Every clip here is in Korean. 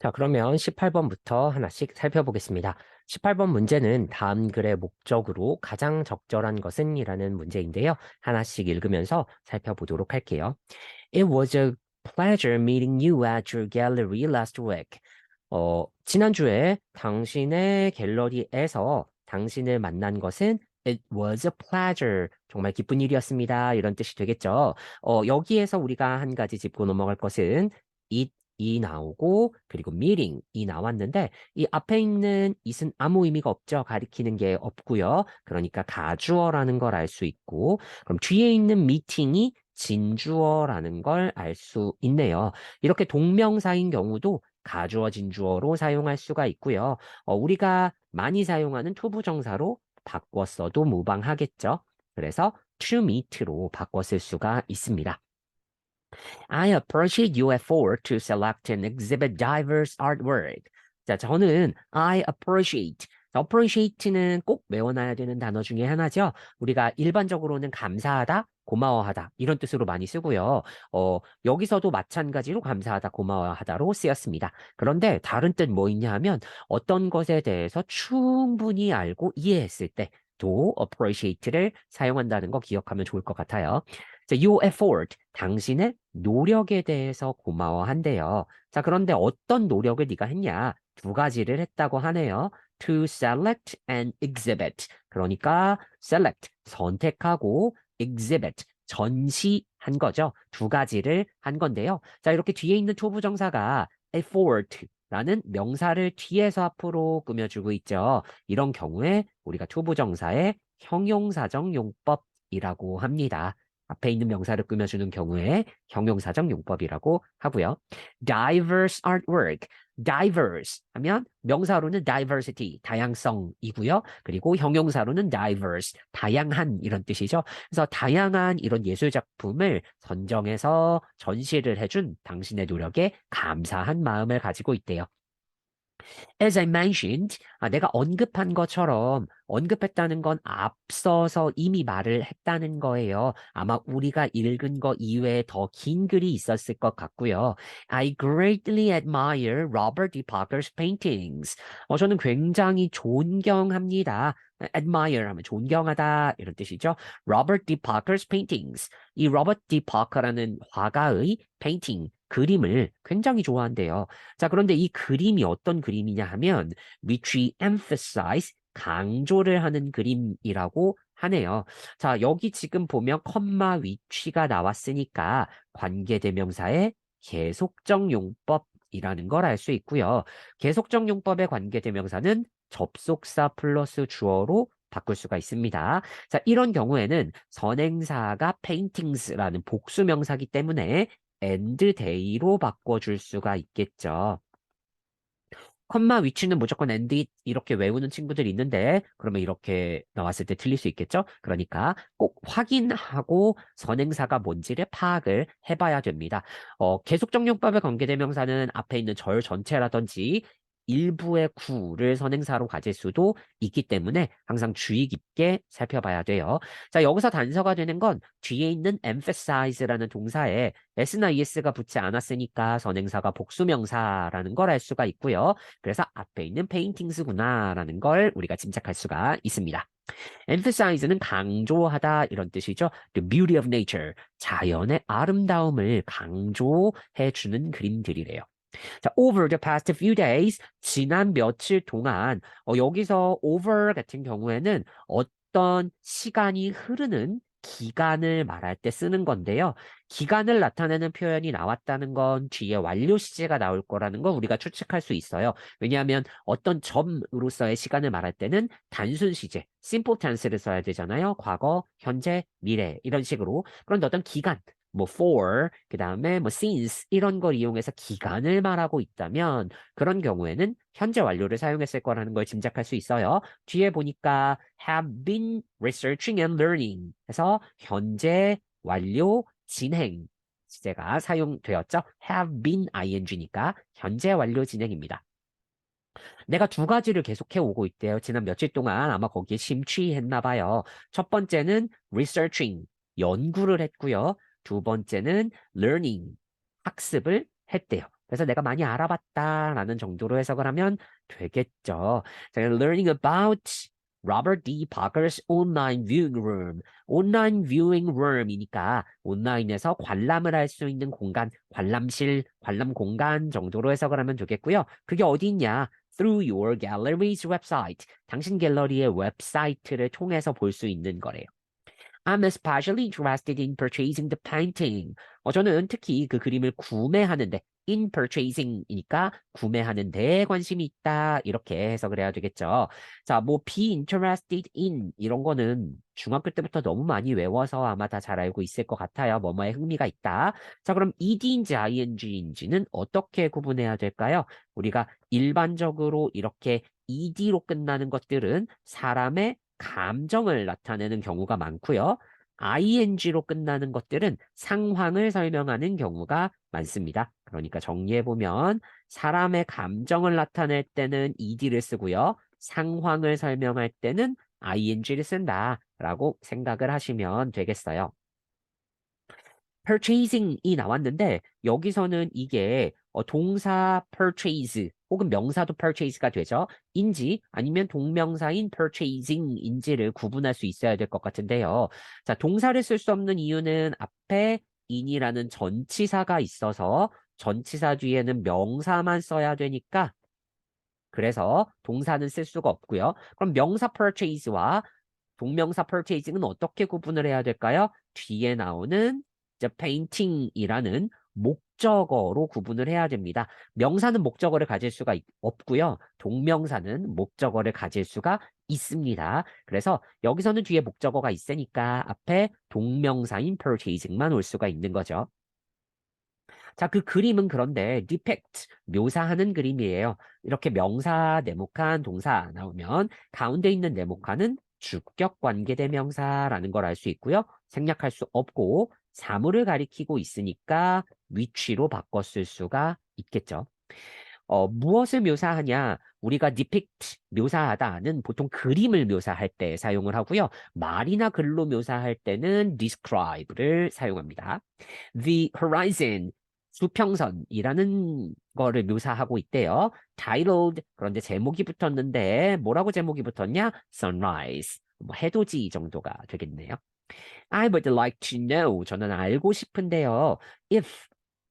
자, 그러면 18번부터 하나씩 살펴보겠습니다. 18번 문제는 다음 글의 목적으로 가장 적절한 것은 이라는 문제인데요. 하나씩 읽으면서 살펴보도록 할게요. It was a pleasure meeting you at your gallery last week. 지난주에 당신의 갤러리에서 당신을 만난 것은 It was a pleasure. 정말 기쁜 일이었습니다. 이런 뜻이 되겠죠. 여기에서 우리가 한 가지 짚고 넘어갈 것은 이 나오고 그리고 meeting이 나왔는데 이 앞에 있는 it은 아무 의미가 없죠. 가리키는 게 없고요. 그러니까 가주어라는 걸 알 수 있고 그럼 뒤에 있는 meeting이 진주어라는 걸 알 수 있네요. 이렇게 동명사인 경우도 가주어 진주어로 사용할 수가 있고요. 우리가 많이 사용하는 투부정사로 바꿨어도 무방하겠죠. 그래서 to meet로 바꿔 쓸 수가 있습니다. I appreciate your effort to select and exhibit diverse artwork. 자, 저는 I appreciate. appreciate는 꼭 외워놔야 되는 단어 중에 하나죠. 우리가 일반적으로는 감사하다, 고마워하다 이런 뜻으로 많이 쓰고요. 여기서도 마찬가지로 감사하다, 고마워하다로 쓰였습니다. 그런데 다른 뜻 뭐 있냐 하면 어떤 것에 대해서 충분히 알고 이해했을 때도 appreciate를 사용한다는 거 기억하면 좋을 것 같아요. 자, your effort, 당신의 노력에 대해서 고마워한대요. 자, 그런데 어떤 노력을 네가 했냐? 두 가지를 했다고 하네요. To select and exhibit. 그러니까 select, 선택하고 exhibit, 전시한 거죠. 두 가지를 한 건데요. 자, 이렇게 뒤에 있는 투부정사가 effort라는 명사를 뒤에서 앞으로 꾸며주고 있죠. 이런 경우에 우리가 투부정사의 형용사적 용법이라고 합니다. 앞에 있는 명사를 꾸며주는 경우에 형용사적 용법이라고 하고요. diverse artwork. diverse 하면 명사로는 diversity, 다양성이고요. 그리고 형용사로는 diverse, 다양한 이런 뜻이죠. 그래서 다양한 이런 예술 작품을 선정해서 전시를 해준 당신의 노력에 감사한 마음을 가지고 있대요. As I mentioned, 내가 언급한 것처럼 언급했다는 건 앞서서 이미 말을 했다는 거예요. 아마 우리가 읽은 거 이외에 더 긴 글이 있었을 것 같고요. I greatly admire Robert D. Parker's paintings. 저는 굉장히 존경합니다. admire 하면 존경하다 이런 뜻이죠. Robert D. Parker's paintings. 이 로버트 D. 파커라는 화가의 painting, 그림을 굉장히 좋아한대요. 자, 그런데 이 그림이 어떤 그림이냐 하면 which we emphasize, 강조를 하는 그림이라고 하네요. 자, 여기 지금 보면 컴마 위치가 나왔으니까 관계대명사의 계속적 용법이라는 걸 알 수 있고요. 계속적 용법의 관계대명사는 접속사 플러스 주어로 바꿀 수가 있습니다. 자, 이런 경우에는 선행사가 paintings라는 복수명사기 때문에 and day로 바꿔줄 수가 있겠죠. 컴마 위치는 무조건 and 이렇게 외우는 친구들이 있는데 그러면 이렇게 나왔을 때 틀릴 수 있겠죠? 그러니까 꼭 확인하고 선행사가 뭔지를 파악을 해봐야 됩니다. 계속적용법의 관계대명사는 앞에 있는 절 전체라든지 일부의 구를 선행사로 가질 수도 있기 때문에 항상 주의 깊게 살펴봐야 돼요. 자, 여기서 단서가 되는 건 뒤에 있는 emphasize라는 동사에 s나 es가 붙지 않았으니까 선행사가 복수명사라는 걸 알 수가 있고요. 그래서 앞에 있는 paintings구나라는 걸 우리가 짐작할 수가 있습니다. emphasize는 강조하다 이런 뜻이죠. The beauty of nature, 자연의 아름다움을 강조해 주는 그림들이래요. 자, over the past few days, 지난 며칠 동안, 여기서 over 같은 경우에는 어떤 시간이 흐르는 기간을 말할 때 쓰는 건데요. 기간을 나타내는 표현이 나왔다는 건 뒤에 완료 시제가 나올 거라는 걸 우리가 추측할 수 있어요. 왜냐하면 어떤 점으로서의 시간을 말할 때는 단순 시제, simple tense를 써야 되잖아요. 과거, 현재, 미래 이런 식으로. 그런데 어떤 기간, 뭐 for, 그 다음에 뭐 since 이런 걸 이용해서 기간을 말하고 있다면 그런 경우에는 현재 완료를 사용했을 거라는 걸 짐작할 수 있어요. 뒤에 보니까 have been researching and learning 해서 현재 완료 진행 시제가 사용되었죠. have been ing니까 현재 완료 진행입니다. 내가 두 가지를 계속해 오고 있대요. 지난 며칠 동안 아마 거기에 심취했나 봐요. 첫 번째는 researching, 연구를 했고요. 두 번째는 learning, 학습을 했대요. 그래서 내가 많이 알아봤다라는 정도로 해석을 하면 되겠죠. 자, learning about Robert D. Parker's online viewing room. 온라인 viewing room이니까 온라인에서 관람을 할 수 있는 공간, 관람실, 관람 공간 정도로 해석을 하면 되겠고요. 그게 어디 있냐? Through your gallery's website. 당신 갤러리의 웹사이트를 통해서 볼 수 있는 거래요. I'm especially interested in purchasing the painting. 저는 특히 그 그림을 구매하는데, in purchasing이니까 구매하는 데 관심이 있다. 이렇게 해석을 해야 되겠죠. 자, 뭐 be interested in 이런 거는 중학교 때부터 너무 많이 외워서 아마 다 잘 알고 있을 것 같아요. 뭐뭐에 흥미가 있다. 자, 그럼 ed인지 ing인지는 어떻게 구분해야 될까요? 우리가 일반적으로 이렇게 ed로 끝나는 것들은 사람의 감정을 나타내는 경우가 많고요. ing로 끝나는 것들은 상황을 설명하는 경우가 많습니다. 그러니까 정리해보면 사람의 감정을 나타낼 때는 ed를 쓰고요. 상황을 설명할 때는 ing를 쓴다라고 생각을 하시면 되겠어요. purchasing이 나왔는데 여기서는 이게 동사 purchase 혹은 명사도 purchase가 되죠. 인지 아니면 동명사인 purchasing인지를 구분할 수 있어야 될 것 같은데요. 자, 동사를 쓸 수 없는 이유는 앞에 in이라는 전치사가 있어서 전치사 뒤에는 명사만 써야 되니까 그래서 동사는 쓸 수가 없고요. 그럼 명사 purchase와 동명사 purchasing은 어떻게 구분을 해야 될까요? 뒤에 나오는 the painting이라는 목적어로 구분을 해야 됩니다. 명사는 목적어를 가질 수가 없고요. 동명사는 목적어를 가질 수가 있습니다. 그래서 여기서는 뒤에 목적어가 있으니까 앞에 동명사인 purchasing만 올 수가 있는 거죠. 자, 그 그림은 그런데 depict, 묘사하는 그림이에요. 이렇게 명사, 네모칸, 동사 나오면 가운데 있는 네모칸은 주격 관계대명사라는 걸 알 수 있고요. 생략할 수 없고 사물을 가리키고 있으니까 위치로 바꿔 쓸 수가 있겠죠. 무엇을 묘사하냐? 우리가 depict, 묘사하다는 보통 그림을 묘사할 때 사용을 하고요. 말이나 글로 묘사할 때는 describe를 사용합니다. The horizon, 수평선이라는 거를 묘사하고 있대요. titled, 그런데 제목이 붙었는데 뭐라고 제목이 붙었냐? sunrise, 뭐 해돋이 정도가 되겠네요. I would like to know. 저는 알고 싶은데요. If.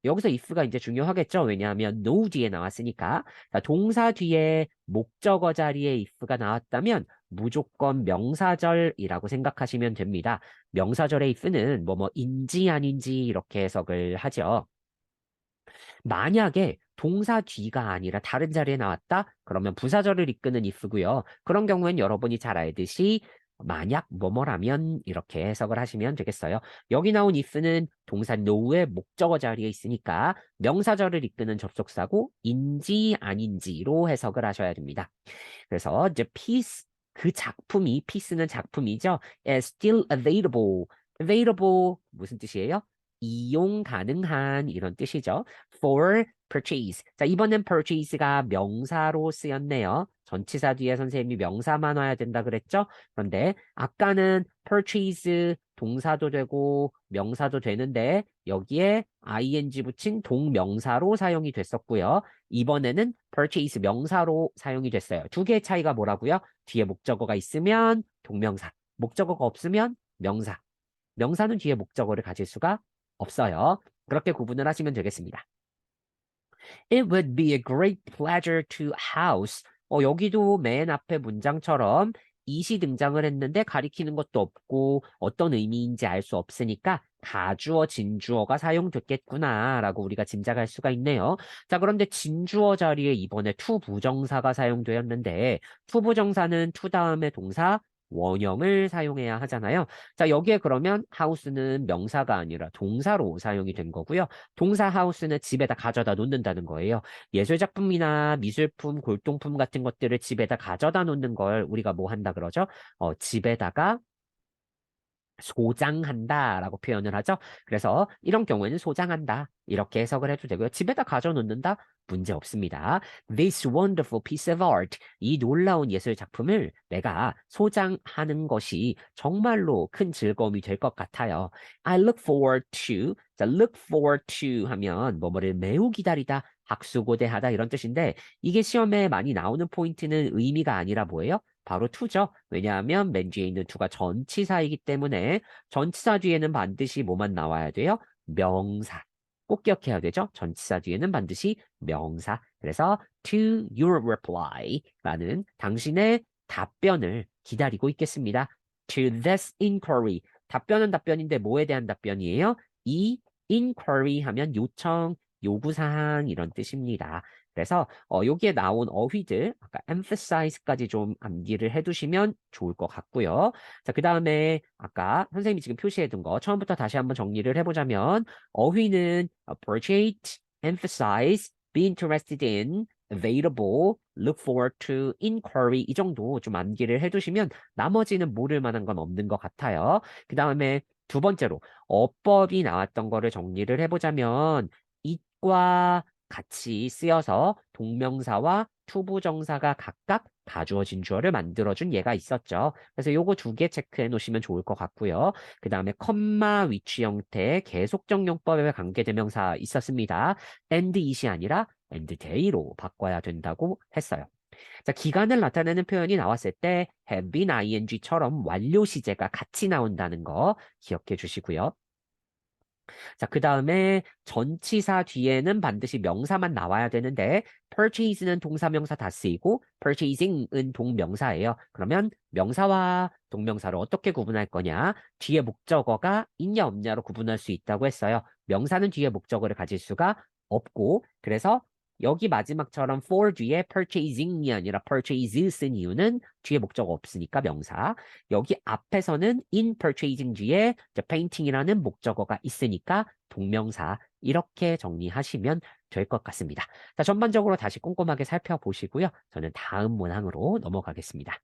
여기서 if가 이제 중요하겠죠. 왜냐하면 no 뒤에 나왔으니까. 자, 동사 뒤에 목적어 자리에 if가 나왔다면 무조건 명사절이라고 생각하시면 됩니다. 명사절의 if는 뭐뭐인지 아닌지 이렇게 해석을 하죠. 만약에 동사 뒤가 아니라 다른 자리에 나왔다? 그러면 부사절을 이끄는 if고요. 그런 경우엔 여러분이 잘 알듯이 만약 뭐뭐라면 이렇게 해석을 하시면 되겠어요. 여기 나온 if는 동사 no의 목적어 자리에 있으니까 명사절을 이끄는 접속사고 인지 아닌지로 해석을 하셔야 됩니다. 그래서 the piece 그 작품이 piece는 작품이죠. is still available. available 무슨 뜻이에요? 이용 가능한 이런 뜻이죠. for purchase. 자, 이번엔 purchase가 명사로 쓰였네요. 전치사 뒤에 선생님이 명사만 와야 된다 그랬죠? 그런데 아까는 purchase 동사도 되고 명사도 되는데 여기에 ing 붙인 동명사로 사용이 됐었고요. 이번에는 purchase 명사로 사용이 됐어요. 두 개의 차이가 뭐라고요? 뒤에 목적어가 있으면 동명사, 목적어가 없으면 명사. 명사는 뒤에 목적어를 가질 수가 없어요. 그렇게 구분을 하시면 되겠습니다. It would be a great pleasure to house. 여기도 맨 앞에 문장처럼 이시 등장을 했는데 가리키는 것도 없고 어떤 의미인지 알 수 없으니까 가주어, 진주어가 사용됐겠구나라고 우리가 짐작할 수가 있네요. 자, 그런데 진주어 자리에 이번에 to 부정사가 사용되었는데 to 부정사는 to 다음에 동사 원형을 사용해야 하잖아요. 자, 여기에 그러면 하우스는 명사가 아니라 동사로 사용이 된 거고요. 동사 하우스는 집에다 가져다 놓는다는 거예요. 예술작품이나 미술품, 골동품 같은 것들을 집에다 가져다 놓는 걸 우리가 뭐 한다 그러죠? 집에다가 소장한다라고 표현을 하죠. 그래서 이런 경우에는 소장한다 이렇게 해석을 해도 되고요. 집에다 가져놓는다 문제 없습니다. This wonderful piece of art 이 놀라운 예술 작품을 내가 소장하는 것이 정말로 큰 즐거움이 될 것 같아요. I look forward to 자, look forward to 하면 뭐뭐를 매우 기다리다 학수고대하다 이런 뜻인데 이게 시험에 많이 나오는 포인트는 의미가 아니라 뭐예요? 바로 to죠. 왜냐하면 맨 뒤에 있는 to가 전치사이기 때문에 전치사 뒤에는 반드시 뭐만 나와야 돼요? 명사. 꼭 기억해야 되죠? 전치사 뒤에는 반드시 명사. 그래서 to your reply 라는 당신의 답변을 기다리고 있겠습니다. To this inquiry. 답변은 답변인데 뭐에 대한 답변이에요? 이 inquiry 하면 요청, 요구사항 이런 뜻입니다. 그래서 여기에 나온 어휘들 아까 emphasize까지 좀 암기를 해두시면 좋을 것 같고요. 자, 그 다음에 아까 선생님이 지금 표시해둔 거 처음부터 다시 한번 정리를 해보자면 어휘는 appreciate, emphasize, be interested in, available, look forward to, inquiry 이 정도 좀 암기를 해두시면 나머지는 모를 만한 건 없는 것 같아요. 그 다음에 두 번째로 어법이 나왔던 거를 정리를 해보자면 it과 같이 쓰여서 동명사와 투부정사가 각각 가주어진 주어를 만들어준 예가 있었죠. 그래서 요거 두 개 체크해 놓으시면 좋을 것 같고요. 그 다음에 컴마 위치 형태의 계속적 용법의 관계대명사 있었습니다. and it이 아니라 and they로 바꿔야 된다고 했어요. 자, 기간을 나타내는 표현이 나왔을 때 have been ing처럼 완료 시제가 같이 나온다는 거 기억해 주시고요. 자, 그 다음에 전치사 뒤에는 반드시 명사만 나와야 되는데 purchase는 동사명사 다 쓰이고 purchasing은 동명사예요. 그러면 명사와 동명사를 어떻게 구분할 거냐? 뒤에 목적어가 있냐 없냐로 구분할 수 있다고 했어요. 명사는 뒤에 목적어를 가질 수가 없고 그래서 여기 마지막처럼 for 뒤에 purchasing이 아니라 purchase 쓴 이유는 뒤에 목적어 없으니까 명사. 여기 앞에서는 in purchasing 뒤에 painting이라는 목적어가 있으니까 동명사. 이렇게 정리하시면 될 것 같습니다. 자, 전반적으로 다시 꼼꼼하게 살펴보시고요. 저는 다음 문항으로 넘어가겠습니다.